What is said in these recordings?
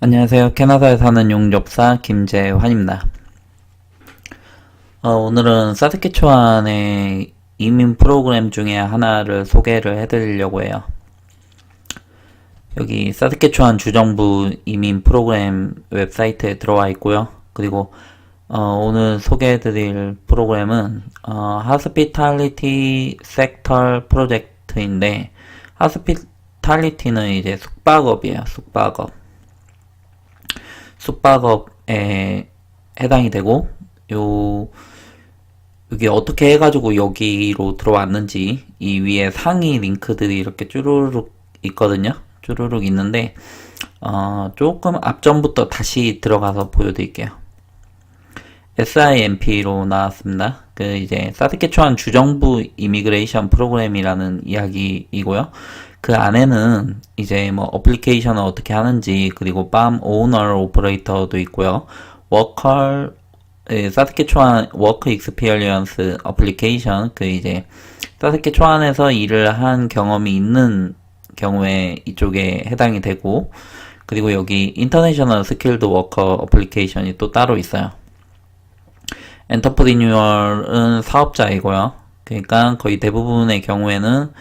안녕하세요. 캐나다에 사는 용접사 김재환입니다. 오늘은 사스캐추완의 이민 프로그램 중에 하나를 소개를 해드리려고 해요. 여기 사스캐추완 주정부 이민 프로그램 웹사이트에 들어와 있고요. 그리고 오늘 소개해드릴 프로그램은 Hospitality Sector 프로젝트인데, Hospitality는 이제 숙박업이에요. 숙박업에 해당이 되고, 여기 어떻게 해가지고 여기로 들어왔는지 이 위에 상위 링크들이 이렇게 쭈루룩 있거든요. 쭈루룩 있는데 조금 앞전부터 다시 들어가서 보여드릴게요. SIMP로 나왔습니다. 그 이제 사스캐추완 주정부 이미그레이션 프로그램이라는 이야기이고요. 그 안에는 이제 뭐 어플리케이션을 어떻게 하는지, 그리고 밤 오너 오퍼레이터도 있고요. 사스캐추완 워크 익스피리언스 어플리케이션, 그 이제 사스캐추완에서 일을 한 경험이 있는 경우에 이쪽에 해당이 되고, 그리고 여기 인터내셔널 스킬드 워커 어플리케이션이 또 따로 있어요. 엔터프리뉴얼은 사업자이고요. 그러니까 거의 대부분의 경우에는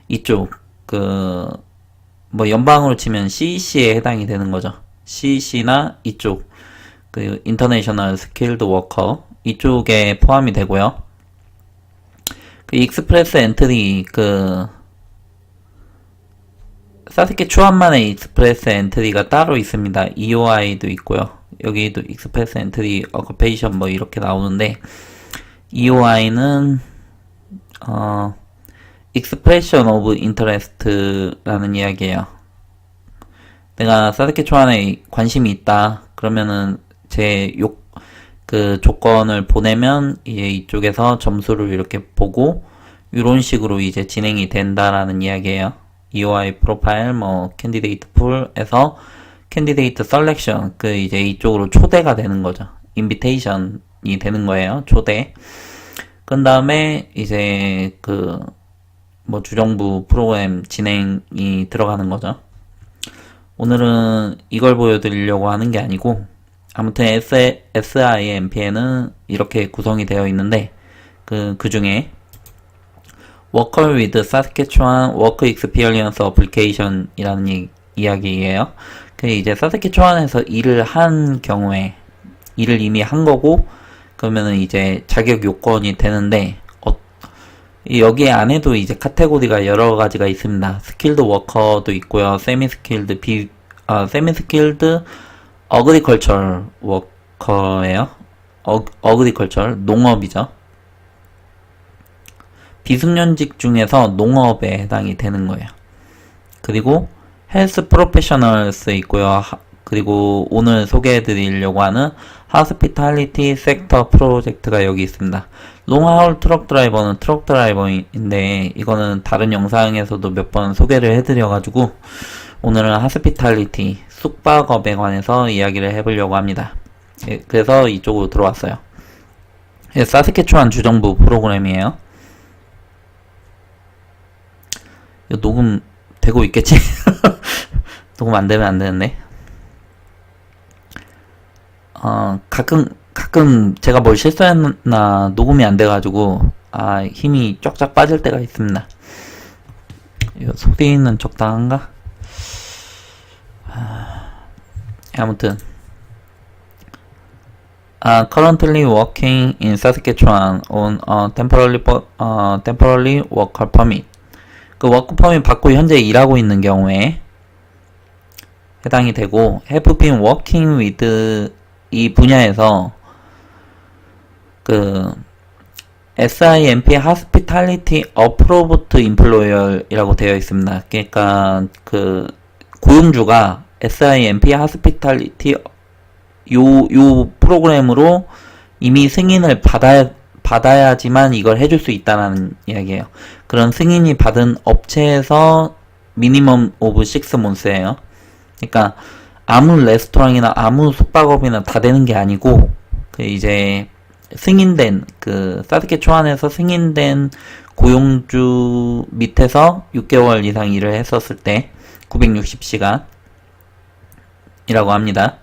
이쪽 뭐 연방으로 치면 CEC에 해당이 되는 거죠. CEC나 이쪽 그 인터내셔널 스킬드 워커 이쪽에 포함이 되고요. 그 익스프레스 엔트리, 사스캐추완만의 익스프레스 엔트리가 따로 있습니다. EOI도 있고요. 여기도 익스프레스 엔트리 어커페이션 뭐 이렇게 나오는데, EOI는 Expression of Interest라는 이야기예요. 내가 사스캐추완에 관심이 있다 그러면은 그 조건을 보내면 이제 이쪽에서 점수를 이렇게 보고 이런 식으로 이제 진행이 된다라는 이야기예요. EOI 프로파일 뭐 캔디데이트 풀에서 캔디데이트 셀렉션, 그 이제 이쪽으로 초대가 되는 거죠. 인비테이션이 되는 거예요. 초대. 그 다음에 이제 뭐 주정부 프로그램 진행이 들어가는 거죠. 오늘은 이걸 보여드리려고 하는 게 아니고, 아무튼 SIMP에는 이렇게 구성이 되어 있는데, 그 중에 Worker with Saskatchewan Work Experience Application 이라는 이야기예요. 그 이제 사스캐추완에서 일을 한 경우에, 일을 이미 한 거고, 그러면은 이제 자격 요건이 되는데, 여기 안에도 이제 카테고리가 여러 가지가 있습니다. 스킬드 워커도 있고요. 세미스킬드 어그리컬처 워커예요. 어그리컬처 농업이죠. 비숙련직 중에서 농업에 해당이 되는 거예요. 그리고 헬스 프로페셔널스 있고요. 그리고 오늘 소개해드리려고 하는 하스피탈리티 섹터 프로젝트가 여기 있습니다. 롱하울 트럭 드라이버는 트럭 드라이버인데, 이거는 다른 영상에서도 몇 번 소개를 해드려가지고 오늘은 하스피탈리티 숙박업에 관해서 이야기를 해보려고 합니다. 그래서 이쪽으로 들어왔어요. 사스캐추완 주정부 프로그램이에요. 이거 녹음 되고 있겠지? 녹음 안 되면 안 되는데. 가끔 제가 뭘 실수했나 녹음이 안 돼가지고, 힘이 쫙쫙 빠질 때가 있습니다. 소리는 적당한가? 아무튼, currently working in Saskatchewan on a temporary worker permit. 그 워크 퍼밋 받고 현재 일하고 있는 경우에 해당이 되고, have been working with 이 분야에서 SIMP Hospitality Approved Employer이라고 되어 있습니다. 그러니까 고용주가 SIMP Hospitality 요 프로그램으로 이미 승인을 받아야지만 이걸 해줄 수 있다는 이야기예요. 그런 승인이 받은 업체에서 미니멈 오브 6months예요. 그러니까 아무 레스토랑이나 아무 숙박업이나 다 되는 게 아니고, 이제 승인된 사스캐추완에서 승인된 고용주 밑에서 6개월 이상 일을 했었을 때 960시간 합니다.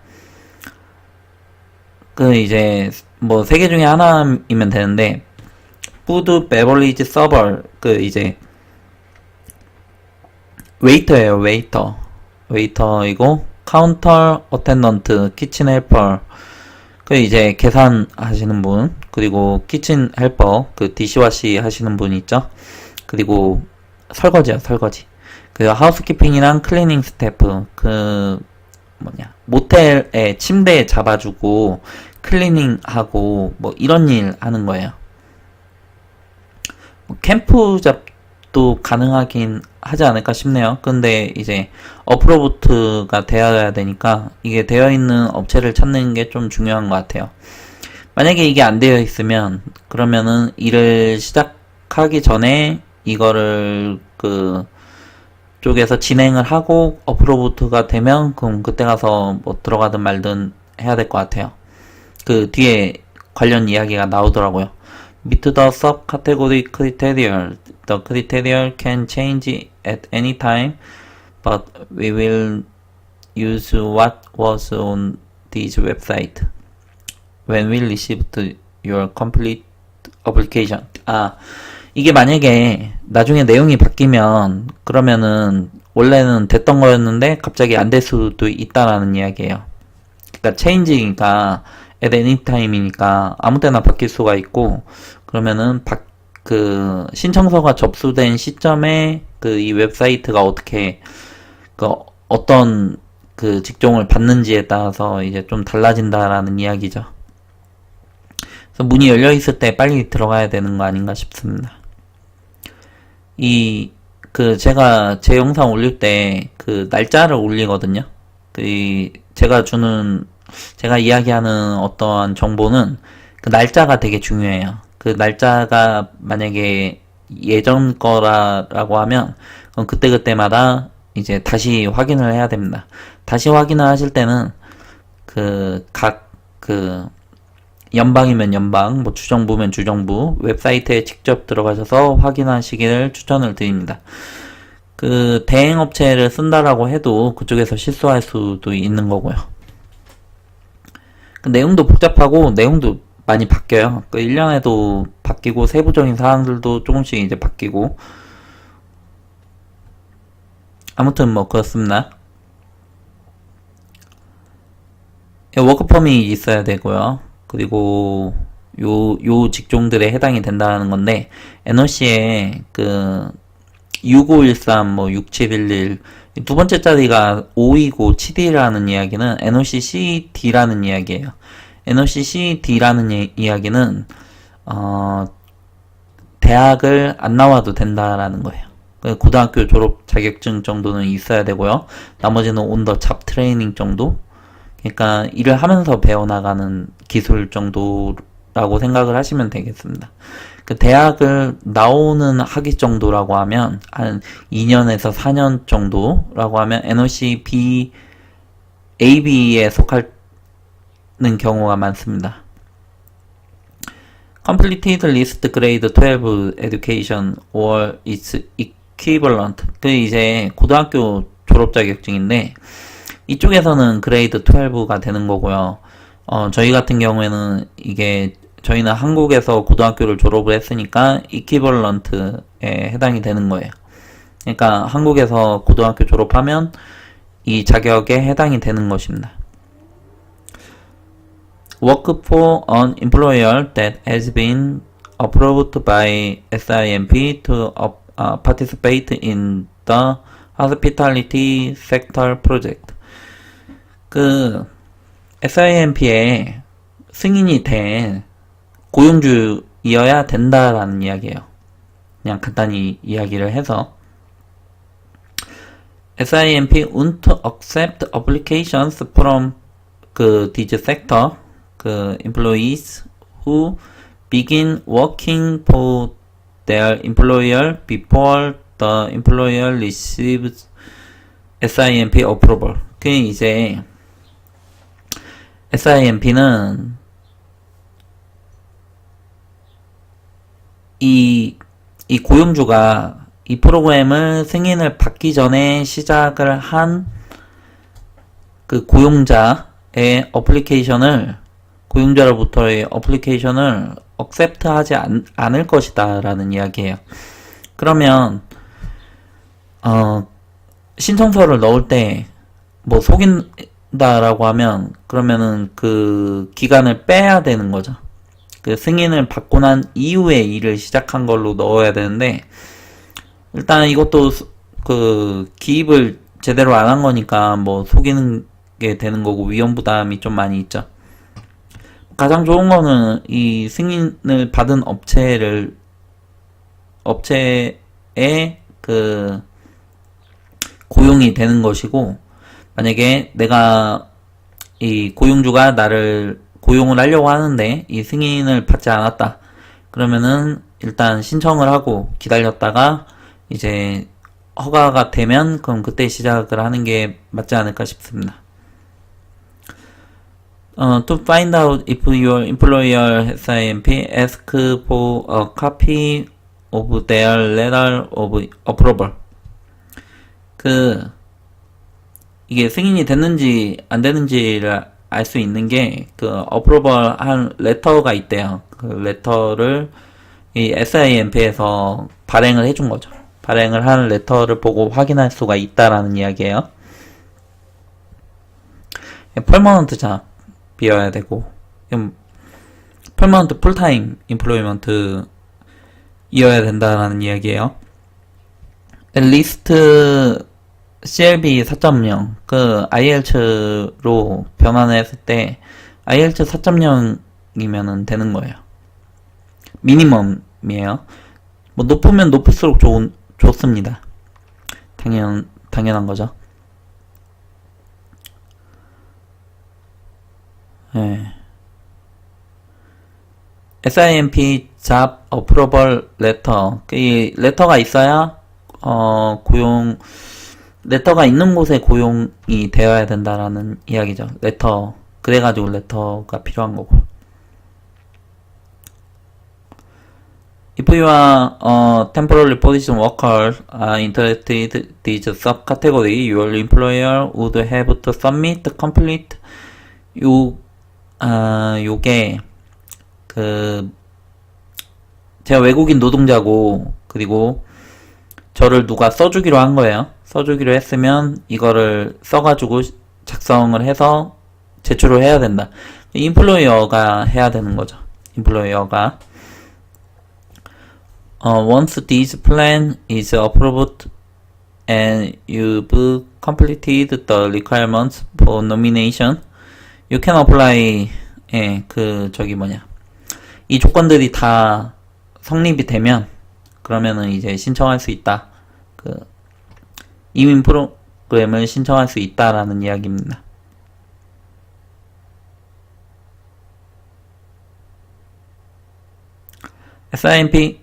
그 이제 뭐 세 개 중에 하나이면 되는데 푸드 베버리지 서버 그 이제 웨이터예요. 웨이터이고 카운터 어텐던트 키친 헬퍼 그 이제 계산하시는 분 그리고 키친 헬퍼 그 디시와시 하시는 분 있죠. 그리고 설거지요. 그리고 하우스키핑이랑 클리닝 스태프 그 모텔에 침대 잡아주고 클리닝하고 뭐 이런 일 하는 거예요. 캠프 잡도 가능하긴 하지 않을까 싶네요. 근데 이제 어프로부트가 되어야 되니까 이게 되어 있는 업체를 찾는 게 좀 중요한 것 같아요. 만약에 이게 안 되어 있으면 그러면은 일을 시작하기 전에 이거를 그 쪽에서 진행을 하고 어프로부트가 되면 그럼 그때 가서 뭐 들어가든 말든 해야 될 것 같아요. 그 뒤에 관련 이야기가 나오더라고요. Meet the subcategory criteria. The criteria can change at any time, but we will use what was on this website when we received your complete application. 이게 만약에 나중에 내용이 바뀌면 그러면은 원래는 됐던 거였는데 갑자기 안 될 수도 있다라는 이야기예요. 그러니까 change니까 at any time이니까 아무 때나 바뀔 수가 있고 그러면은 그 신청서가 접수된 시점에 그 이 웹사이트가 어떻게 그 어떤 그 직종을 받는지에 따라서 이제 좀 달라진다라는 이야기죠. 그래서 문이 열려 있을 때 빨리 들어가야 되는 거 아닌가 싶습니다. 제가 제 영상 올릴 때 그 날짜를 올리거든요. 제가 이야기하는 어떠한 정보는 그 날짜가 되게 중요해요. 그 날짜가 만약에 예전 거라고 하면 그럼 그때마다 이제 다시 확인을 해야 됩니다. 다시 확인을 하실 때는 연방이면 연방, 뭐 주정부면 주정부 웹사이트에 직접 들어가셔서 확인하시기를 추천을 드립니다. 그 대행업체를 쓴다라고 해도 그쪽에서 실수할 수도 있는 거고요. 그 내용도 복잡하고 내용도 많이 바뀌어요. 그 1년에도 바뀌고 세부적인 사항들도 조금씩 이제 바뀌고 아무튼 뭐 그렇습니다. 워크펌이 있어야 되고요. 그리고 요 직종들에 해당이 된다는 건데 NOC에 그 6513, 뭐 6711 두 번째 자리가 5이고 7이라는 이야기는 NOC CD라는 이야기예요. NOC CD라는 이야기는 대학을 안 나와도 된다라는 거예요. 고등학교 졸업 자격증 정도는 있어야 되고요. 나머지는 온 더 잡 트레이닝 정도. 그러니까 일을 하면서 배워나가는 기술 정도라고 생각을 하시면 되겠습니다. 그 대학을 나오는 학위 정도라고 하면 한 2년에서 4년 정도라고 하면 NOC B, AB에 속하는 경우가 많습니다. Completed List Grade 12 Education or its equivalent. 그 이제 고등학교 졸업 자격증인데 이쪽에서는 그레이드 12가 되는 거고요. 저희 같은 경우에는 저희는 한국에서 고등학교를 졸업을 했으니까 이퀴벌런트에 해당이 되는 거예요. 그러니까 한국에서 고등학교 졸업하면 이 자격에 해당이 되는 것입니다. Work for an employer that has been approved by SIMP to participate in the hospitality sector project. 그 SIMP에 승인이 된 고용주이어야 된다라는 이야기예요. 그냥 간단히 이야기를 해서 SIMP won't accept applications from this sector employees who begin working for their employer before the employer receives SIMP approval. 그 이제 SIMP는 이 고용주가 이 프로그램을 승인을 받기 전에 시작을 한 그 고용자의 어플리케이션을 고용자로부터의 어플리케이션을 accept하지 않을 것이다 라는 이야기예요. 그러면 신청서를 넣을 때 뭐 속인다라고 하면 그러면은 그 기간을 빼야 되는 거죠. 그 승인을 받고 난 이후에 일을 시작한 걸로 넣어야 되는데 일단 이것도 그 기입을 제대로 안 한 거니까 뭐 속이는 게 되는 거고 위험 부담이 좀 많이 있죠. 가장 좋은 거는 이 승인을 받은 업체의 그 고용이 되는 것이고, 만약에 내가 이 고용주가 나를 고용을 하려고 하는데 이 승인을 받지 않았다. 그러면은 일단 신청을 하고 기다렸다가 이제 허가가 되면 그럼 그때 시작을 하는 게 맞지 않을까 싶습니다. To find out if your employer has IMP, ask for a copy of their letter of approval. 이게 승인이 됐는지 안 됐는지를 알 수 있는 게 approval 한 레터가 있대요. 그 레터를 이 SIMP에서 발행을 해준 거죠. 발행을 한 레터를 보고 확인할 수가 있다라는 이야기예요. 퍼머넌트 잡이어야 되고, 퍼머넌트 풀타임 임플로이먼트 이어야 된다라는 이야기예요. at least CLB 4.0 그 IELTS로 변환했을 때 IELTS 4.0이면은 되는 거예요. 미니멈이에요. 뭐 높으면 높을수록 좋습니다. 당연한 거죠. 네. SIMP Job Approval Letter. 이 레터가 있어야 레터가 있는 곳에 고용이 되어야 된다라는 이야기죠. 레터. 그래가지고 레터가 필요한 거고. If you are a temporary position worker interested in this subcategory, your employer would have to submit complete 요게 제가 외국인 노동자고 그리고 저를 누가 써주기로 한 거예요. 써주기로 했으면 이거를 써가지고 작성을 해서 제출을 해야 된다. 임플로이어가 해야 되는 거죠. 임플로이어가 once this plan is approved and you've completed the requirements for nomination, you can apply. 이 조건들이 다 성립이 되면 그러면은 이제 신청할 수 있다. 이민 프로그램을 신청할 수 있다라는 이야기입니다. SIMP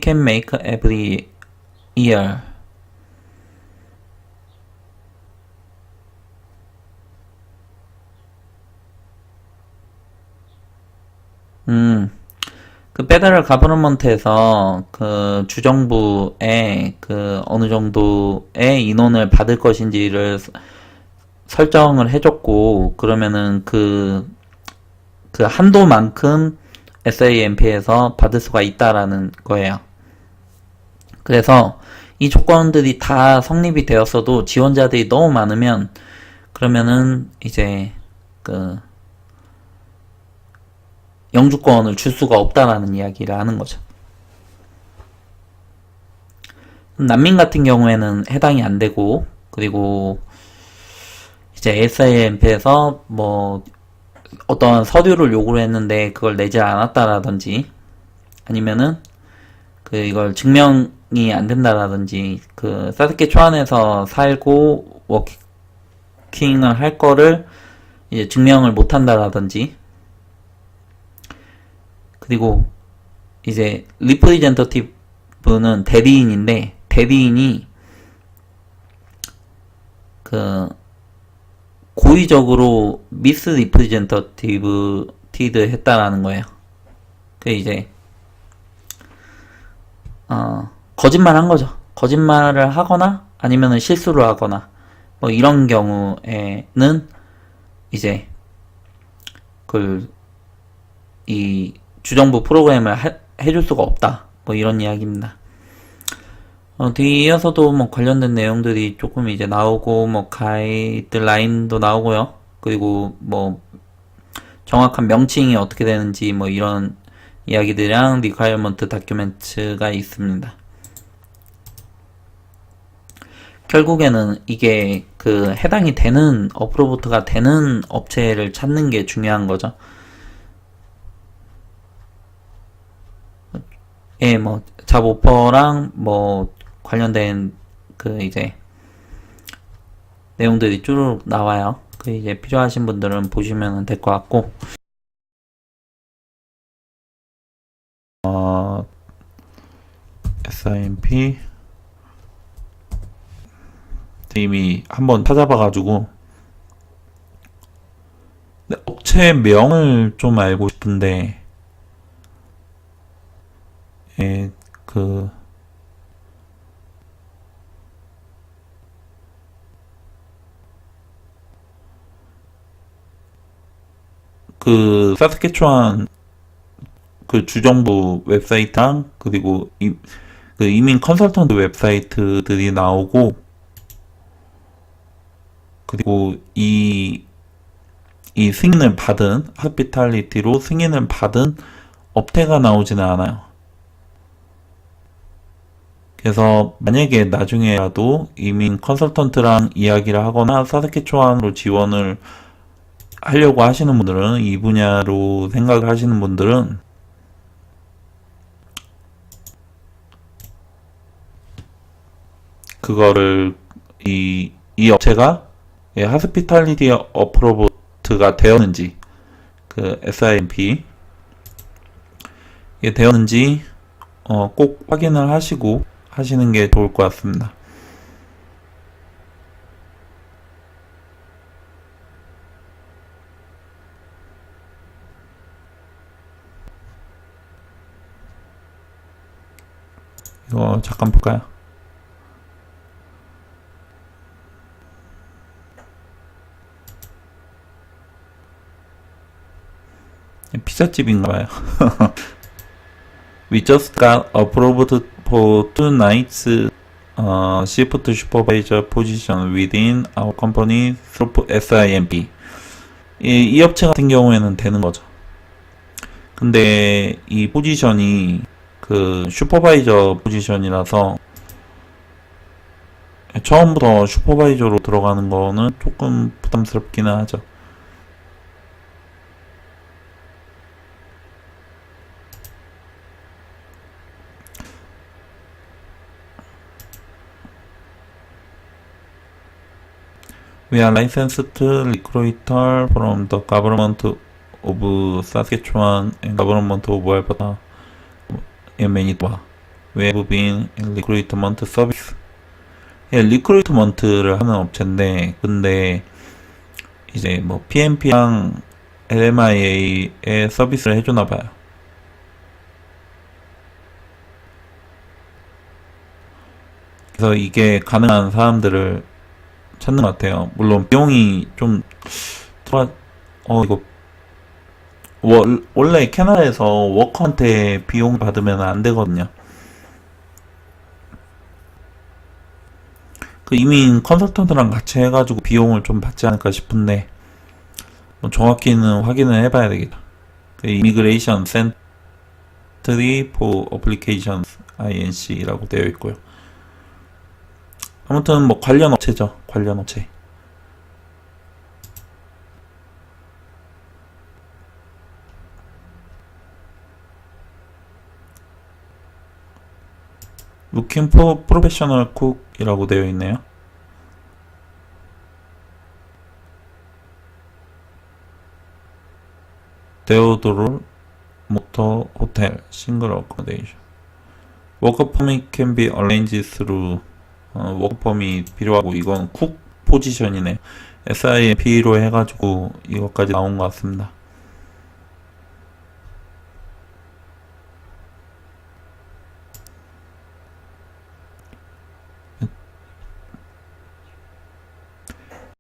can make every year. 그 페더럴 가버넌먼트에서 그 주정부에 어느 정도의 인원을 받을 것인지를 설정을 해줬고, 그러면은 그 한도만큼 SIMP에서 받을 수가 있다라는 거예요. 그래서 이 조건들이 다 성립이 되었어도 지원자들이 너무 많으면 그러면은 이제 영주권을 줄 수가 없다라는 이야기를 하는 거죠. 난민 같은 경우에는 해당이 안 되고, 그리고 이제 SIMP에서 뭐 어떤 서류를 요구를 했는데 그걸 내지 않았다라든지, 아니면은 이걸 증명이 안 된다라든지, 사스케추안에서 살고 워킹을 할 거를 이제 증명을 못 한다라든지, 그리고 이제 리프리젠터티브는 대리인인데, 대리인이 고의적으로 미스 리프리젠터티브 했다라는 거예요. 이제 거짓말 한 거죠. 거짓말을 하거나 아니면은 실수를 하거나 뭐 이런 경우에는 이제 이 주정부 프로그램을 해줄 수가 없다. 뭐 이런 이야기입니다. 뒤이어서도 뭐 관련된 내용들이 조금 이제 나오고, 뭐 가이드라인도 나오고요. 그리고 뭐 정확한 명칭이 어떻게 되는지 뭐 이런 이야기들이랑 requirement 다큐멘트가 있습니다. 결국에는 이게 해당이 되는 어프로보트가 되는 업체를 찾는 게 중요한 거죠. 예, 뭐 잡 오퍼랑 뭐 관련된 이제 내용들이 쭉 나와요. 이제 필요하신 분들은 보시면 될 것 같고, SIMP 이미 한번 찾아봐가지고 업체명을 좀 알고 싶은데, 예, 사스케추안 주정부 웹사이트랑 그리고 이민 컨설턴트 웹사이트들이 나오고, 그리고 이 승인을 받은 하스피탈리티로 승인을 받은 업체가 나오지는 않아요. 그래서 만약에 나중에라도 이민 컨설턴트랑 이야기를 하거나 사스케추안으로 지원을 하려고 하시는 분들은, 이 분야로 생각을 하시는 분들은 그거를 이 업체가 하스피탈리티 어프로보트가 되었는지, SIMP 이게 되었는지 꼭 확인을 하시고 하시는 게 좋을 것 같습니다. 이거 잠깐 볼까요? 피자집인가봐요. We just got approved for 2 nights shift supervisor position within our company through SIMP. 이 업체 같은 경우에는 되는 거죠. 근데 이 포지션이 슈퍼바이저 포지션이라서 처음부터 슈퍼바이저로 들어가는 거는 조금 부담스럽기는 하죠. We are licensed recruiter from the government of Saskatchewan and government of Alberta in Manitoba. We have been in recruitment service. 예, 리크루트먼트를 하는 업체인데, 근데 이제 뭐 PMP랑 LMIA에 서비스를 해주나 봐요. 그래서 이게 가능한 사람들을 찾는 것 같아요. 물론 비용이 좀 이거 원래 캐나다에서 워커한테 비용 받으면 안 되거든요. 이민 컨설턴트랑 같이 해가지고 비용을 좀 받지 않을까 싶은데, 뭐 정확히는 확인을 해봐야 되겠다. Immigration Century for Applications INC라고 되어 있고요. 아무튼 뭐 관련 업체죠. 관련 업체. Looking for Professional Cook이라고 되어 있네요. 데오도롤 모터 호텔 싱글 어코모데이션. 워크 퍼밋 can be arranged through 워크 퍼밋 필요하고, 이건 쿡 포지션이네. SIMP로 해가지고 이것까지 나온 것 같습니다.